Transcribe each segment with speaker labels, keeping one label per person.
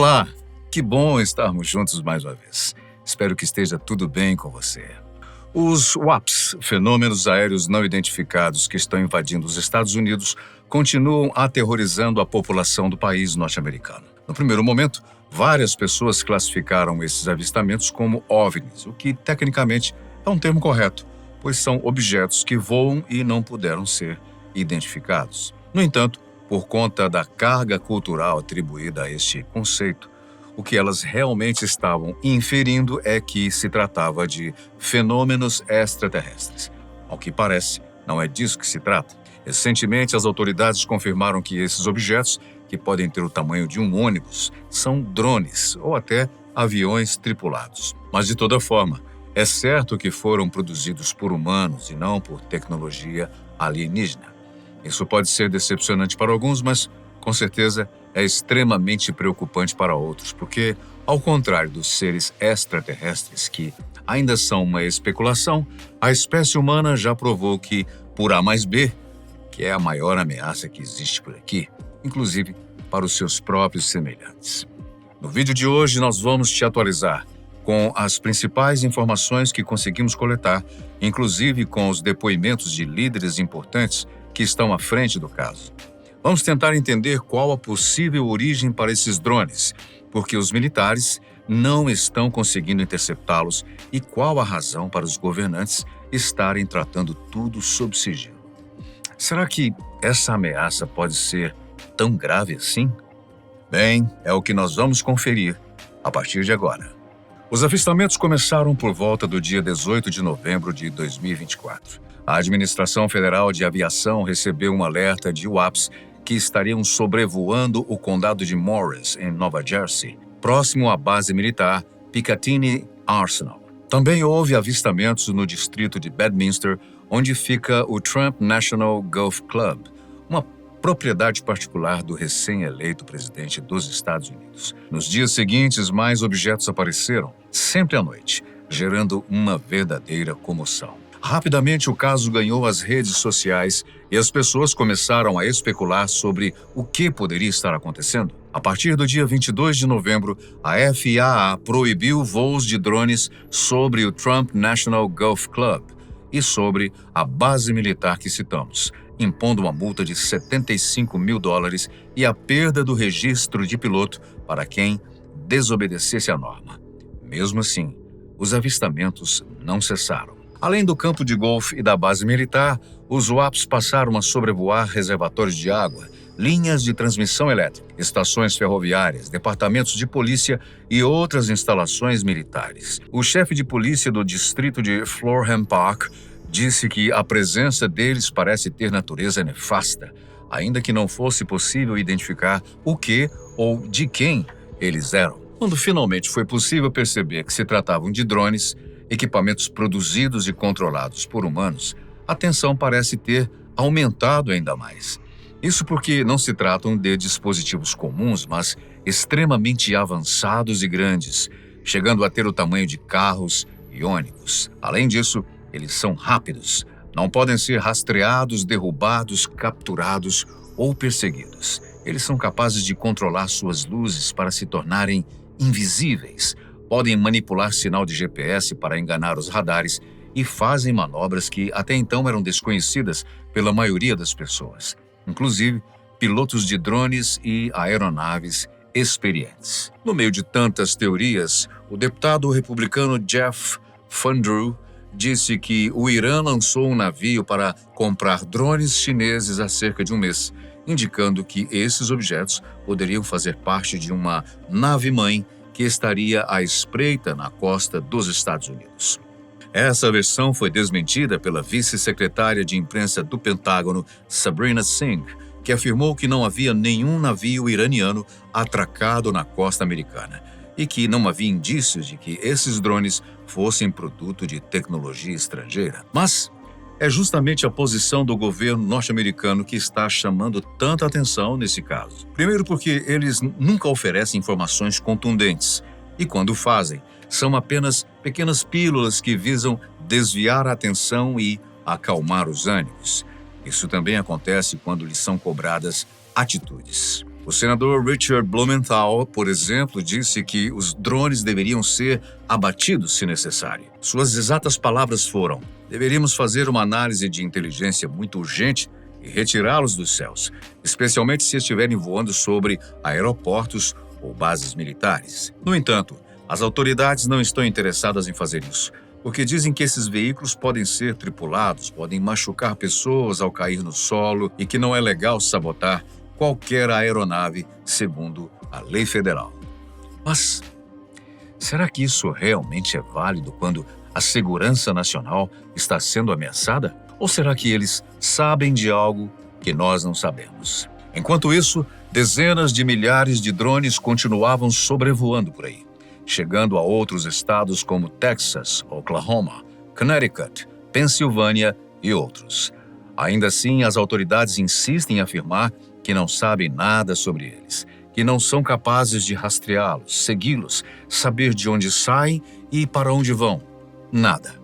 Speaker 1: Olá, que bom estarmos juntos mais uma vez. Espero que esteja tudo bem com você. Os UAPs, fenômenos aéreos não identificados que estão invadindo os Estados Unidos, continuam aterrorizando a população do país norte-americano. No primeiro momento, várias pessoas classificaram esses avistamentos como OVNIs, o que tecnicamente é um termo correto, pois são objetos que voam e não puderam ser identificados. No entanto, por conta da carga cultural atribuída a este conceito, o que elas realmente estavam inferindo é que se tratava de fenômenos extraterrestres. Ao que parece, não é disso que se trata. Recentemente, as autoridades confirmaram que esses objetos, que podem ter o tamanho de um ônibus, são drones ou até aviões tripulados. Mas, de toda forma, é certo que foram produzidos por humanos e não por tecnologia alienígena. Isso pode ser decepcionante para alguns, mas, com certeza, é extremamente preocupante para outros, porque, ao contrário dos seres extraterrestres, que ainda são uma especulação, a espécie humana já provou que, por A mais B, que é a maior ameaça que existe por aqui, inclusive para os seus próprios semelhantes. No vídeo de hoje, nós vamos te atualizar com as principais informações que conseguimos coletar, inclusive com os depoimentos de líderes importantes que estão à frente do caso. Vamos tentar entender qual a possível origem para esses drones, porque os militares não estão conseguindo interceptá-los e qual a razão para os governantes estarem tratando tudo sob sigilo. Será que essa ameaça pode ser tão grave assim? Bem, é o que nós vamos conferir a partir de agora. Os avistamentos começaram por volta do dia 18 de novembro de 2024. A Administração Federal de Aviação recebeu um alerta de UAPs que estariam sobrevoando o condado de Morris, em Nova Jersey, próximo à base militar Picatinny Arsenal. Também houve avistamentos no distrito de Bedminster, onde fica o Trump National Golf Club, uma propriedade particular do recém-eleito presidente dos Estados Unidos. Nos dias seguintes, mais objetos apareceram, sempre à noite, gerando uma verdadeira comoção. Rapidamente, o caso ganhou as redes sociais e as pessoas começaram a especular sobre o que poderia estar acontecendo. A partir do dia 22 de novembro, a FAA proibiu voos de drones sobre o Trump National Golf Club e sobre a base militar que citamos, impondo uma multa de $75 mil e a perda do registro de piloto para quem desobedecesse à norma. Mesmo assim, os avistamentos não cessaram. Além do campo de golfe e da base militar, os UAPs passaram a sobrevoar reservatórios de água, linhas de transmissão elétrica, estações ferroviárias, departamentos de polícia e outras instalações militares. O chefe de polícia do distrito de Florham Park disse que a presença deles parece ter natureza nefasta, ainda que não fosse possível identificar o que ou de quem eles eram. Quando finalmente foi possível perceber que se tratavam de drones, equipamentos produzidos e controlados por humanos, a tensão parece ter aumentado ainda mais. Isso porque não se tratam de dispositivos comuns, mas extremamente avançados e grandes, chegando a ter o tamanho de carros e ônibus. Além disso, eles são rápidos, não podem ser rastreados, derrubados, capturados ou perseguidos. Eles são capazes de controlar suas luzes para se tornarem invisíveis, podem manipular sinal de GPS para enganar os radares e fazem manobras que até então eram desconhecidas pela maioria das pessoas, inclusive pilotos de drones e aeronaves experientes. No meio de tantas teorias, o deputado republicano Jeff Van Drew disse que o Irã lançou um navio para comprar drones chineses há cerca de um mês, indicando que esses objetos poderiam fazer parte de uma nave-mãe que estaria à espreita na costa dos Estados Unidos. Essa versão foi desmentida pela vice-secretária de imprensa do Pentágono, Sabrina Singh, que afirmou que não havia nenhum navio iraniano atracado na costa americana e que não havia indícios de que esses drones fossem produto de tecnologia estrangeira. Mas é justamente a posição do governo norte-americano que está chamando tanta atenção nesse caso. Primeiro porque eles nunca oferecem informações contundentes e, quando fazem, são apenas pequenas pílulas que visam desviar a atenção e acalmar os ânimos. Isso também acontece quando lhes são cobradas atitudes. O senador Richard Blumenthal, por exemplo, disse que os drones deveriam ser abatidos se necessário. Suas exatas palavras foram: deveríamos fazer uma análise de inteligência muito urgente e retirá-los dos céus, especialmente se estiverem voando sobre aeroportos ou bases militares. No entanto, as autoridades não estão interessadas em fazer isso, porque dizem que esses veículos podem ser tripulados, podem machucar pessoas ao cair no solo e que não é legal sabotar qualquer aeronave, segundo a lei federal. Mas será que isso realmente é válido quando a segurança nacional está sendo ameaçada? Ou será que eles sabem de algo que nós não sabemos? Enquanto isso, dezenas de milhares de drones continuavam sobrevoando por aí, chegando a outros estados como Texas, Oklahoma, Connecticut, Pensilvânia e outros. Ainda assim, as autoridades insistem em afirmar que não sabem nada sobre eles, que não são capazes de rastreá-los, segui-los, saber de onde saem e para onde vão. Nada.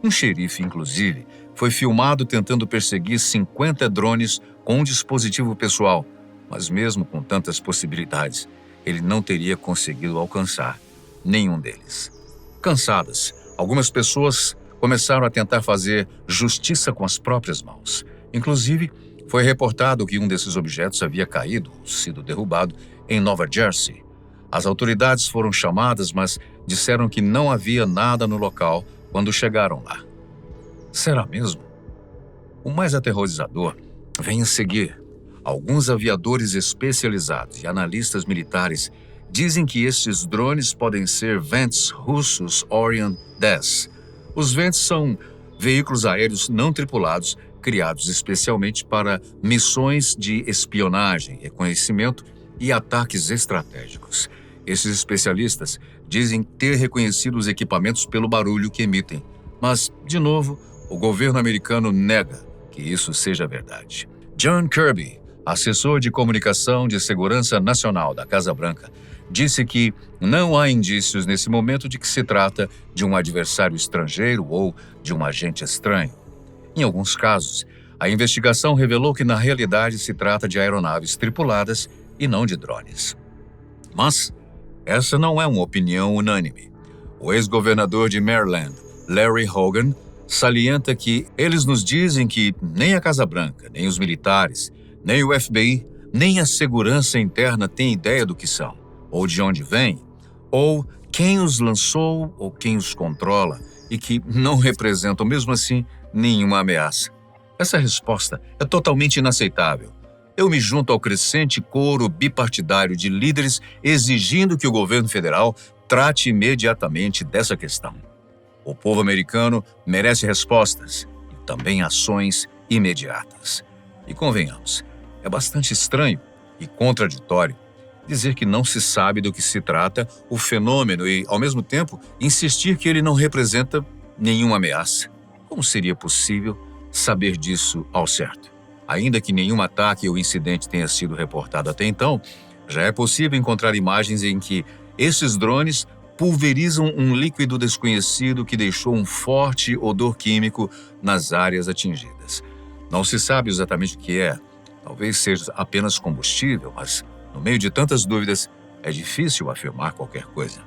Speaker 1: Um xerife, inclusive, foi filmado tentando perseguir 50 drones com um dispositivo pessoal, mas mesmo com tantas possibilidades, ele não teria conseguido alcançar nenhum deles. Cansadas, algumas pessoas começaram a tentar fazer justiça com as próprias mãos. Inclusive, foi reportado que um desses objetos havia caído ou sido derrubado em Nova Jersey. As autoridades foram chamadas, mas disseram que não havia nada no local quando chegaram lá. Será mesmo? O mais aterrorizador vem a seguir. Alguns aviadores especializados e analistas militares dizem que estes drones podem ser Ventus russos Orion 10. Os Ventus são veículos aéreos não tripulados criados especialmente para missões de espionagem, reconhecimento e ataques estratégicos. Esses especialistas dizem ter reconhecido os equipamentos pelo barulho que emitem, mas, de novo, o governo americano nega que isso seja verdade. John Kirby, assessor de comunicação de segurança nacional da Casa Branca, disse que não há indícios nesse momento de que se trata de um adversário estrangeiro ou de um agente estranho. Em alguns casos, a investigação revelou que na realidade se trata de aeronaves tripuladas e não de drones. Mas essa não é uma opinião unânime. O ex-governador de Maryland, Larry Hogan, salienta que eles nos dizem que nem a Casa Branca, nem os militares, nem o FBI, nem a segurança interna têm ideia do que são, ou de onde vêm, ou quem os lançou ou quem os controla, e que não representam, mesmo assim, nenhuma ameaça. Essa resposta é totalmente inaceitável. Eu me junto ao crescente coro bipartidário de líderes exigindo que o governo federal trate imediatamente dessa questão. O povo americano merece respostas e também ações imediatas. E convenhamos, é bastante estranho e contraditório dizer que não se sabe do que se trata o fenômeno e, ao mesmo tempo, insistir que ele não representa nenhuma ameaça. Como seria possível saber disso ao certo? Ainda que nenhum ataque ou incidente tenha sido reportado até então, já é possível encontrar imagens em que esses drones pulverizam um líquido desconhecido que deixou um forte odor químico nas áreas atingidas. Não se sabe exatamente o que é. Talvez seja apenas combustível, mas, no meio de tantas dúvidas, é difícil afirmar qualquer coisa.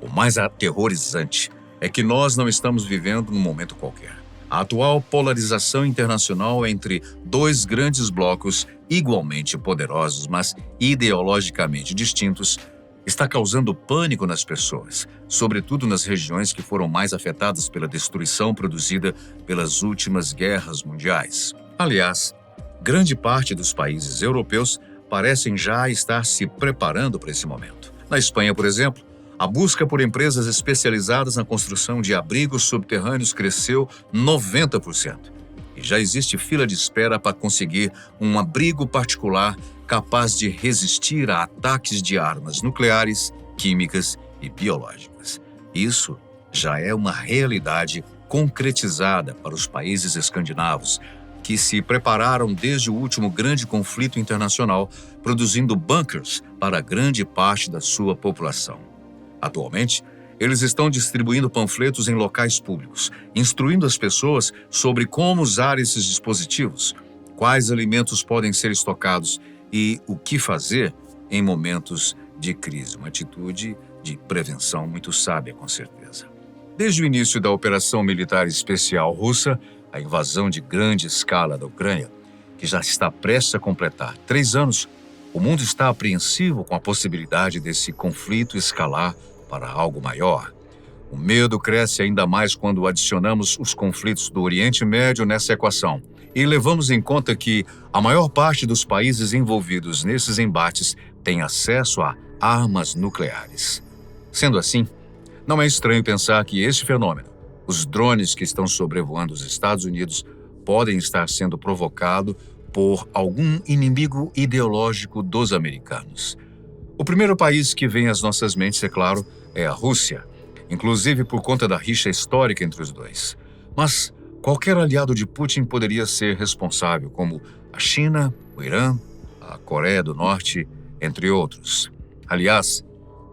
Speaker 1: O mais aterrorizante é que nós não estamos vivendo num momento qualquer. A atual polarização internacional entre dois grandes blocos igualmente poderosos, mas ideologicamente distintos, está causando pânico nas pessoas, sobretudo nas regiões que foram mais afetadas pela destruição produzida pelas últimas guerras mundiais. Aliás, grande parte dos países europeus parecem já estar se preparando para esse momento. Na Espanha, por exemplo, a busca por empresas especializadas na construção de abrigos subterrâneos cresceu 90%. E já existe fila de espera para conseguir um abrigo particular capaz de resistir a ataques de armas nucleares, químicas e biológicas. Isso já é uma realidade concretizada para os países escandinavos, que se prepararam desde o último grande conflito internacional, produzindo bunkers para grande parte da sua população. Atualmente, eles estão distribuindo panfletos em locais públicos, instruindo as pessoas sobre como usar esses dispositivos, quais alimentos podem ser estocados e o que fazer em momentos de crise. Uma atitude de prevenção muito sábia, com certeza. Desde o início da Operação Militar Especial Russa, a invasão de grande escala da Ucrânia, que já está prestes a completar 3 anos, o mundo está apreensivo com a possibilidade desse conflito escalar para algo maior. O medo cresce ainda mais quando adicionamos os conflitos do Oriente Médio nessa equação e levamos em conta que a maior parte dos países envolvidos nesses embates tem acesso a armas nucleares. Sendo assim, não é estranho pensar que este fenômeno, os drones que estão sobrevoando os Estados Unidos, podem estar sendo provocados por algum inimigo ideológico dos americanos. O primeiro país que vem às nossas mentes, é claro, é a Rússia, inclusive por conta da rixa histórica entre os dois. Mas qualquer aliado de Putin poderia ser responsável, como a China, o Irã, a Coreia do Norte, entre outros. Aliás,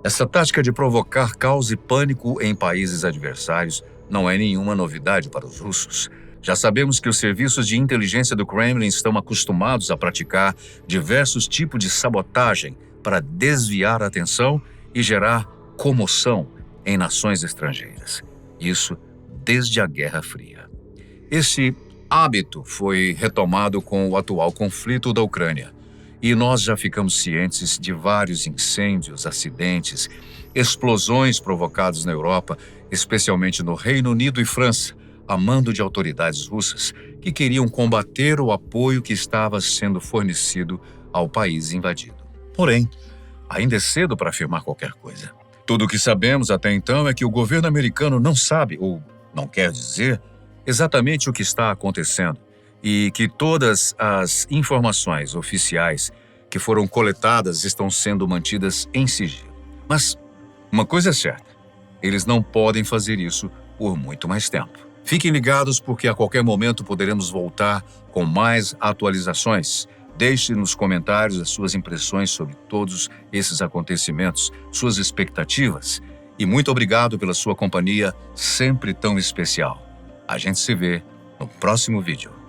Speaker 1: essa tática de provocar caos e pânico em países adversários não é nenhuma novidade para os russos. Já sabemos que os serviços de inteligência do Kremlin estão acostumados a praticar diversos tipos de sabotagem para desviar a atenção e gerar comoção em nações estrangeiras. Isso desde a Guerra Fria. Esse hábito foi retomado com o atual conflito da Ucrânia. E nós já ficamos cientes de vários incêndios, acidentes, explosões provocados na Europa, especialmente no Reino Unido e França, a mando de autoridades russas que queriam combater o apoio que estava sendo fornecido ao país invadido. Porém, ainda é cedo para afirmar qualquer coisa. Tudo o que sabemos até então é que o governo americano não sabe, ou não quer dizer, exatamente o que está acontecendo e que todas as informações oficiais que foram coletadas estão sendo mantidas em sigilo. Mas uma coisa é certa, eles não podem fazer isso por muito mais tempo. Fiquem ligados porque a qualquer momento poderemos voltar com mais atualizações. Deixe nos comentários as suas impressões sobre todos esses acontecimentos, suas expectativas. E muito obrigado pela sua companhia sempre tão especial. A gente se vê no próximo vídeo.